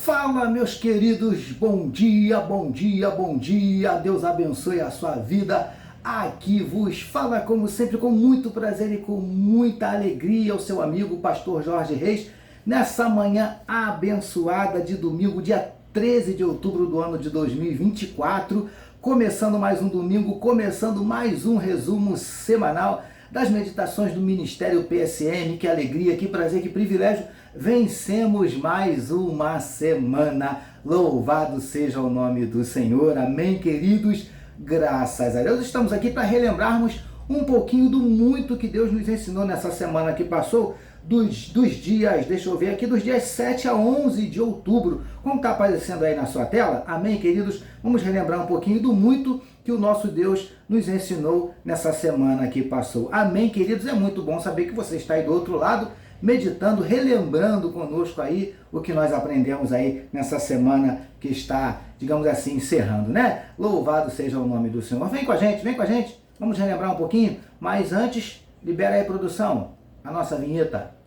Fala, meus queridos, bom dia, bom dia, bom dia, Deus abençoe a sua vida. Aqui vos fala, como sempre, com muito prazer e com muita alegria, o seu amigo Pastor Jorge Reis, nessa manhã abençoada de domingo, dia 13 de outubro do ano de 2024, começando mais um domingo, começando mais um resumo semanal das meditações do Ministério PSM. Que alegria, que prazer, que privilégio. Vencemos mais uma semana. Louvado seja o nome do Senhor. Amém, queridos? Graças a Deus. Estamos aqui para relembrarmos um pouquinho do muito que Deus nos ensinou nessa semana que passou, dos dias, deixa eu ver aqui, dos dias 7 a 11 de outubro, como está aparecendo aí na sua tela. Amém, queridos? Vamos relembrar um pouquinho do muito que o nosso Deus nos ensinou nessa semana que passou. Amém, queridos? É muito bom saber que você está aí do outro lado, meditando, relembrando conosco aí o que nós aprendemos aí nessa semana que está, digamos assim, encerrando, né? Louvado seja o nome do Senhor. Vem com a gente, vamos relembrar um pouquinho, mas antes, libera aí, produção, a nossa vinheta.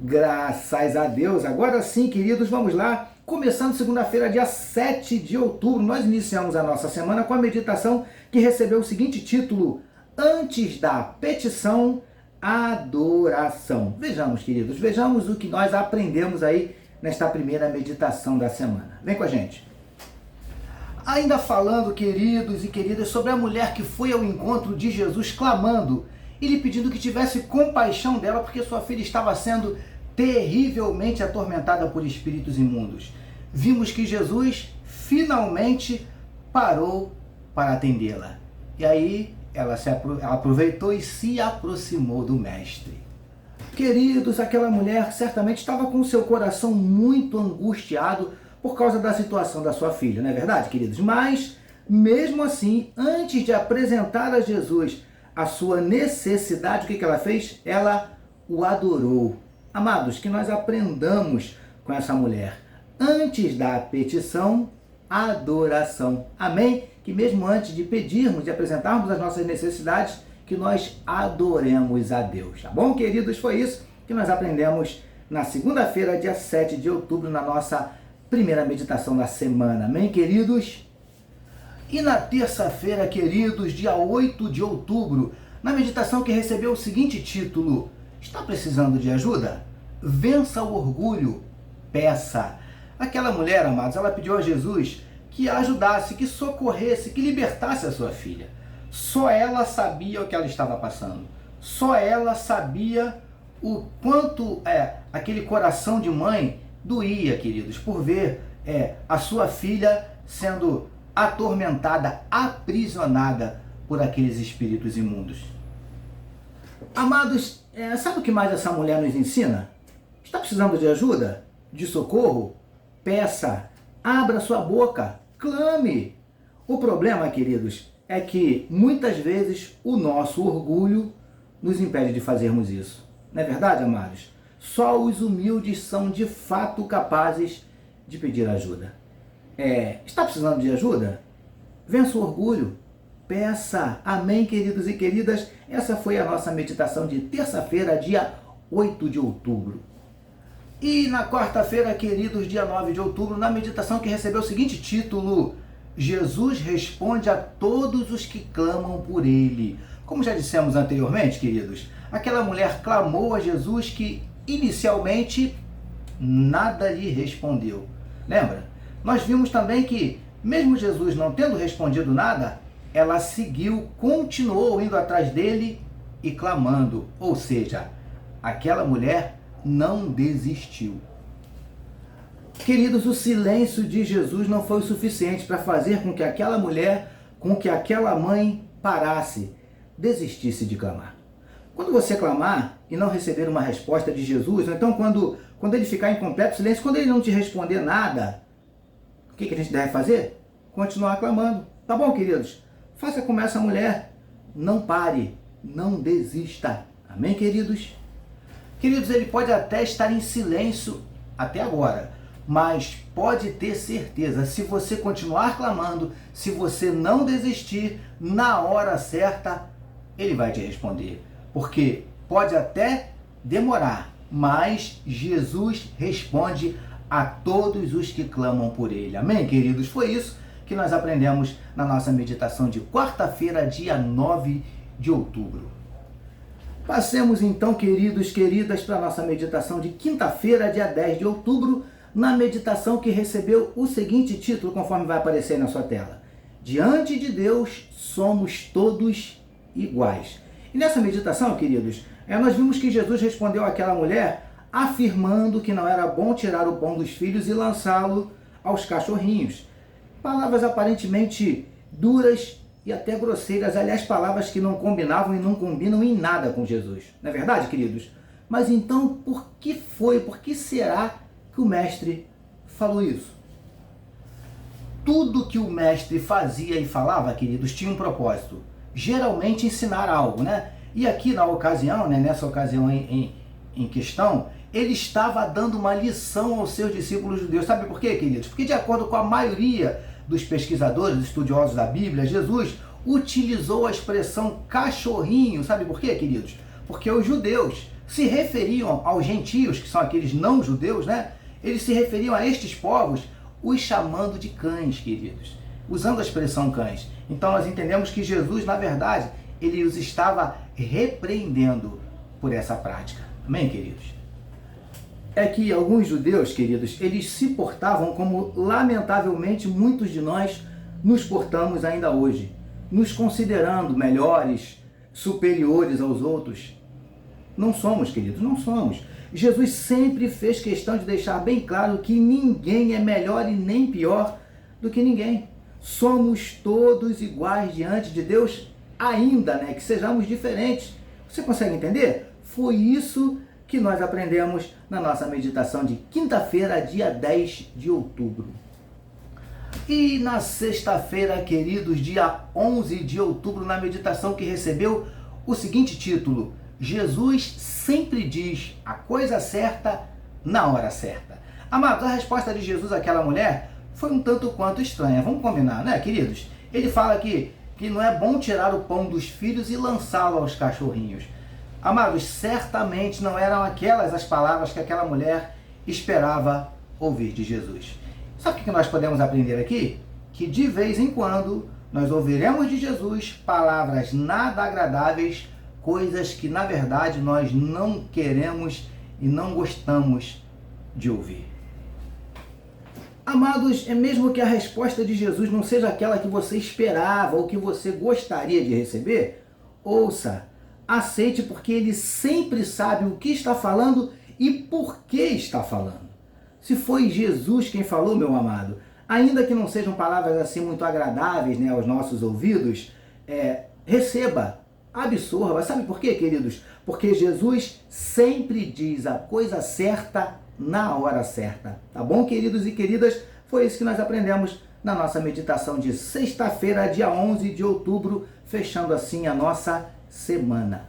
Graças a Deus. Agora sim, queridos, vamos lá. Começando segunda-feira, dia 7 de outubro, nós iniciamos a nossa semana com a meditação que recebeu o seguinte título: Antes da petição, adoração. Vejamos, queridos, vejamos o que nós aprendemos aí nesta primeira meditação da semana. Vem com a gente. Ainda falando, queridos e queridas, sobre a mulher que foi ao encontro de Jesus clamando e lhe pedindo que tivesse compaixão dela porque sua filha estava sendo terrivelmente atormentada por espíritos imundos. Vimos que Jesus finalmente parou para atendê-la. E aí ela aproveitou e se aproximou do mestre. Queridos, aquela mulher certamente estava com seu coração muito angustiado por causa da situação da sua filha, não é verdade, queridos? Mas, mesmo assim, antes de apresentar a Jesus a sua necessidade, o que ela fez? Ela o adorou. Amados, que nós aprendamos com essa mulher. Antes da petição, adoração. Amém? Que mesmo antes de pedirmos, de apresentarmos as nossas necessidades, que nós adoremos a Deus. Tá bom, queridos? Foi isso que nós aprendemos na segunda-feira, dia 7 de outubro, na nossa primeira meditação da semana. Amém, queridos? E na terça-feira, queridos, dia 8 de outubro, na meditação que recebeu o seguinte título: Está precisando de ajuda? Vença o orgulho, peça. Aquela mulher, amados, ela pediu a Jesus que a ajudasse, que socorresse, que libertasse a sua filha. Só ela sabia o que ela estava passando. Só ela sabia o quanto aquele coração de mãe doía, queridos, por ver a sua filha sendo atormentada, aprisionada por aqueles espíritos imundos. Amados, sabe o que mais essa mulher nos ensina? Está precisando de ajuda? De socorro? Peça, abra sua boca, clame. O problema, queridos, é que muitas vezes o nosso orgulho nos impede de fazermos isso. Não é verdade, amados? Só os humildes são de fato capazes de pedir ajuda. Está precisando de ajuda? Vença o orgulho. Peça. Amém, queridos e queridas? Essa foi a nossa meditação de terça-feira, dia 8 de outubro. E na quarta-feira, queridos, dia 9 de outubro, na meditação que recebeu o seguinte título: Jesus responde a todos os que clamam por Ele. Como já dissemos anteriormente, queridos, aquela mulher clamou a Jesus que inicialmente nada lhe respondeu. Lembra? Nós vimos também que, mesmo Jesus não tendo respondido nada, ela seguiu, continuou indo atrás dele e clamando. Ou seja, aquela mulher não desistiu. Queridos, o silêncio de Jesus não foi o suficiente para fazer com que aquela mulher, com que aquela mãe parasse, desistisse de clamar. Quando você clamar e não receber uma resposta de Jesus, ou então quando ele ficar em completo silêncio, quando ele não te responder nada, o que a gente deve fazer? Continuar clamando. Tá bom, queridos? Faça como essa mulher. Não pare, não desista. Amém, queridos? Queridos, ele pode até estar em silêncio até agora. Mas pode ter certeza, se você continuar clamando, se você não desistir, na hora certa, ele vai te responder. Porque pode até demorar, mas Jesus responde a todos os que clamam por ele. Amém, queridos? Foi isso que nós aprendemos na nossa meditação de quarta-feira, dia 9 de outubro. Passemos então, queridos, queridas, para a nossa meditação de quinta-feira, dia 10 de outubro, na meditação que recebeu o seguinte título, conforme vai aparecer na sua tela: Diante de Deus somos todos iguais. E nessa meditação, queridos, nós vimos que Jesus respondeu àquela mulher afirmando que não era bom tirar o pão dos filhos e lançá-lo aos cachorrinhos. Palavras aparentemente duras e até grosseiras, aliás, palavras que não combinavam e não combinam em nada com Jesus. Não é verdade, queridos? Mas então, por que será que o mestre falou isso? Tudo que o mestre fazia e falava, queridos, tinha um propósito. Geralmente ensinar algo, né? E aqui na ocasião, né, nessa ocasião em questão, ele estava dando uma lição aos seus discípulos judeus. Sabe por quê, queridos? Porque de acordo com a maioria dos pesquisadores, estudiosos da Bíblia, Jesus utilizou a expressão cachorrinho. Sabe por quê, queridos? Porque os judeus se referiam aos gentios, que são aqueles não judeus, né? Eles se referiam a estes povos os chamando de cães, queridos, usando a expressão cães. Então nós entendemos que Jesus, na verdade, ele os estava repreendendo por essa prática. Amém, queridos? É que alguns judeus, queridos, eles se portavam como, lamentavelmente, muitos de nós nos portamos ainda hoje, nos considerando melhores, superiores aos outros. Não somos, queridos, não somos. Jesus sempre fez questão de deixar bem claro que ninguém é melhor e nem pior do que ninguém. Somos todos iguais diante de Deus, ainda, né, que sejamos diferentes. Você consegue entender? Foi isso que nós aprendemos na nossa meditação de quinta-feira, dia 10 de outubro. E na sexta-feira, queridos, dia 11 de outubro, na meditação que recebeu o seguinte título: Jesus sempre diz a coisa certa na hora certa. Amados, a resposta de Jesus àquela mulher foi um tanto quanto estranha. Vamos combinar, né, queridos? Ele fala aqui que não é bom tirar o pão dos filhos e lançá-lo aos cachorrinhos. Amados, certamente não eram aquelas as palavras que aquela mulher esperava ouvir de Jesus. Sabe o que nós podemos aprender aqui? Que de vez em quando nós ouviremos de Jesus palavras nada agradáveis, coisas que na verdade nós não queremos e não gostamos de ouvir. Amados, é mesmo que a resposta de Jesus não seja aquela que você esperava ou que você gostaria de receber, ouça, aceite, porque ele sempre sabe o que está falando e por que está falando. Se foi Jesus quem falou, meu amado, ainda que não sejam palavras assim muito agradáveis, né, aos nossos ouvidos, receba, absorva. Sabe por quê, queridos? Porque Jesus sempre diz a coisa certa na hora certa. Tá bom, queridos e queridas? Foi isso que nós aprendemos na nossa meditação de sexta-feira, dia 11 de outubro, fechando assim a nossa semana.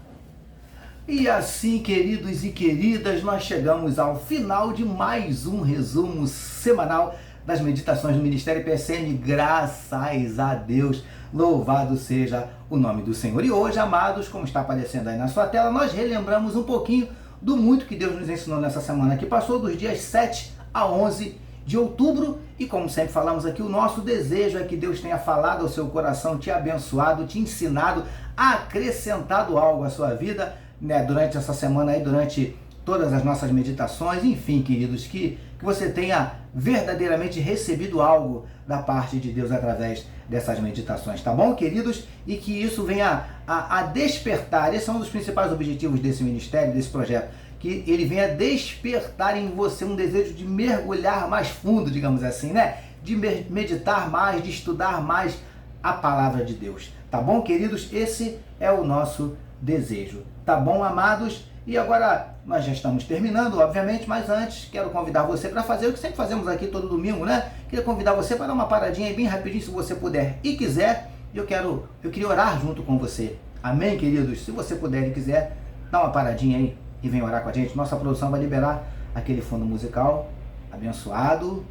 E assim, queridos e queridas, nós chegamos ao final de mais um resumo semanal das meditações do Ministério PSM. Graças a Deus, louvado seja o nome do Senhor. E hoje, amados, como está aparecendo aí na sua tela, nós relembramos um pouquinho do muito que Deus nos ensinou nessa semana que passou, dos dias 7 a 11 de outubro. E como sempre falamos aqui, o nosso desejo é que Deus tenha falado ao seu coração, te abençoado, te ensinado, acrescentado algo à sua vida, né, durante essa semana aí, durante todas as nossas meditações. Enfim, queridos, que você tenha verdadeiramente recebido algo da parte de Deus através dessas meditações, tá bom, queridos? E que isso venha a despertar, esse é um dos principais objetivos desse ministério, desse projeto, que ele venha despertar em você um desejo de mergulhar mais fundo, digamos assim, né? De meditar mais, de estudar mais a palavra de Deus, tá bom, queridos? Esse é o nosso desejo, tá bom, amados? E agora nós já estamos terminando, obviamente, mas antes quero convidar você para fazer o que sempre fazemos aqui todo domingo, né? Queria convidar você para dar uma paradinha aí bem rapidinho, se você puder e quiser. Eu queria orar junto com você. Amém, queridos? Se você puder e quiser, dá uma paradinha aí e vem orar com a gente. Nossa produção vai liberar aquele fundo musical abençoado.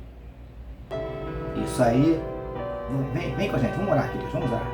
Isso aí. Vem com a gente, vamos orar, queridos, vamos orar.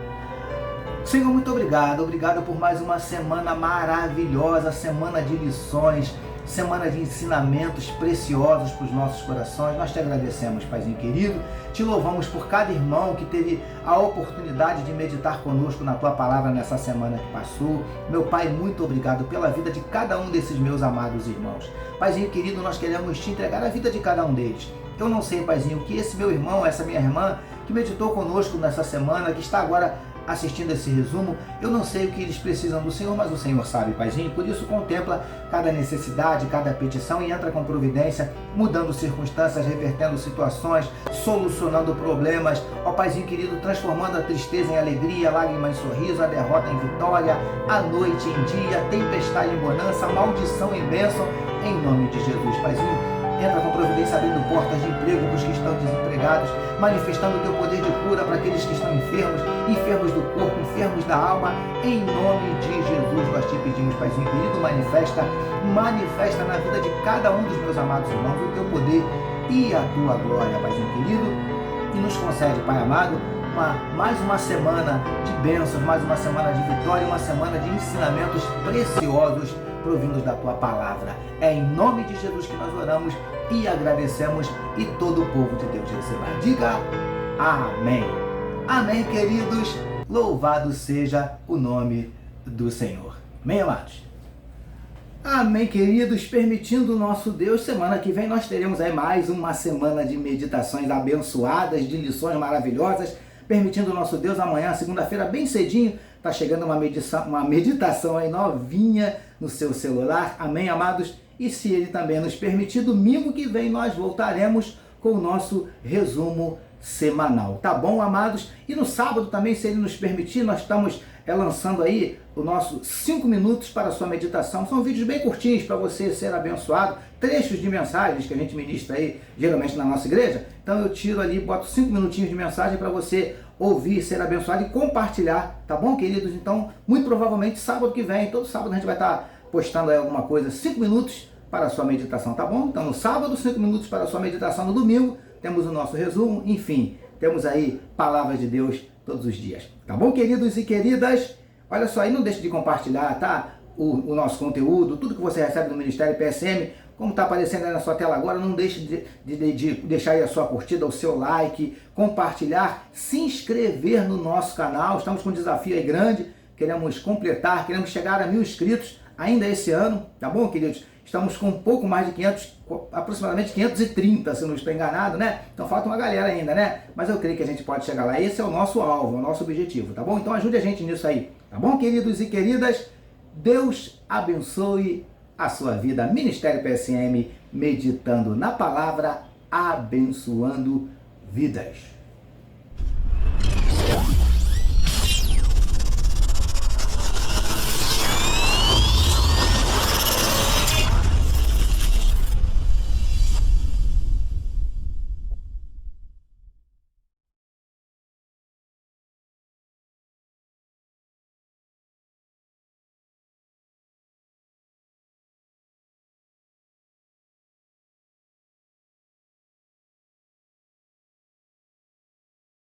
Senhor, muito obrigado. Obrigado por mais uma semana maravilhosa, semana de lições, semana de ensinamentos preciosos para os nossos corações. Nós te agradecemos, Paizinho querido. Te louvamos por cada irmão que teve a oportunidade de meditar conosco na tua palavra nessa semana que passou. Meu Pai, muito obrigado pela vida de cada um desses meus amados irmãos. Paizinho querido, nós queremos te entregar a vida de cada um deles. Eu não sei, Paizinho, que esse meu irmão, essa minha irmã, que meditou conosco nessa semana, que está agora assistindo esse resumo, eu não sei o que eles precisam do Senhor, mas o Senhor sabe, Paizinho. Por isso contempla cada necessidade, cada petição e entra com providência, mudando circunstâncias, revertendo situações, solucionando problemas. Ó Paizinho querido, transformando a tristeza em alegria, a lágrima em sorriso, a derrota em vitória, a noite em dia, a tempestade em bonança, a maldição em bênção, em nome de Jesus, Paizinho. Entra com providência abrindo portas de emprego para os que estão desempregados, manifestando o teu poder de cura para aqueles que estão enfermos, enfermos do corpo, enfermos da alma. Em nome de Jesus nós te pedimos, Paizinho querido, manifesta na vida de cada um dos meus amados irmãos o teu poder e a tua glória, Paizinho querido, e nos concede, Pai amado, mais uma semana de bênçãos, mais uma semana de vitória, uma semana de ensinamentos preciosos provindos da tua palavra. É em nome de Jesus que nós oramos e agradecemos, e todo o povo de Deus receba. Diga amém. Amém, queridos. Louvado seja o nome do Senhor. Amém, amados? Amém, queridos. Permitindo o nosso Deus, semana que vem nós teremos aí mais uma semana de meditações abençoadas, de lições maravilhosas. Permitindo o nosso Deus, amanhã, segunda-feira, bem cedinho, está chegando uma meditação aí novinha no seu celular. Amém, amados? E se Ele também nos permitir, domingo que vem nós voltaremos com o nosso resumo semanal. Tá bom, amados? E no sábado também, se Ele nos permitir, nós estamos lançando aí o nosso 5 minutos para a sua meditação. São vídeos bem curtinhos para você ser abençoado, trechos de mensagens que a gente ministra aí, geralmente na nossa igreja. Então eu tiro ali, boto 5 minutinhos de mensagem para você ouvir, ser abençoado e compartilhar, tá bom, queridos? Então, muito provavelmente sábado que vem, todo sábado a gente vai estar postando aí alguma coisa, 5 minutos para a sua meditação, tá bom? Então no sábado, 5 minutos para a sua meditação, no domingo temos o nosso resumo, enfim, temos aí palavra de Deus todos os dias, tá bom, queridos e queridas? Olha só, e não deixe de compartilhar, tá? O nosso conteúdo, tudo que você recebe do Ministério PSM, como está aparecendo aí na sua tela agora, não deixe de deixar aí a sua curtida, o seu like, compartilhar, se inscrever no nosso canal. Estamos com um desafio aí grande, queremos completar, queremos chegar a 1000 inscritos ainda esse ano, tá bom, queridos? Estamos com um pouco mais de 500, aproximadamente 530, se não estou enganado, né? Então falta uma galera ainda, né? Mas eu creio que a gente pode chegar lá. Esse é o nosso alvo, o nosso objetivo, tá bom? Então ajude a gente nisso aí, tá bom, queridos e queridas? Deus abençoe a sua vida. Ministério PSM, meditando na palavra, abençoando vidas.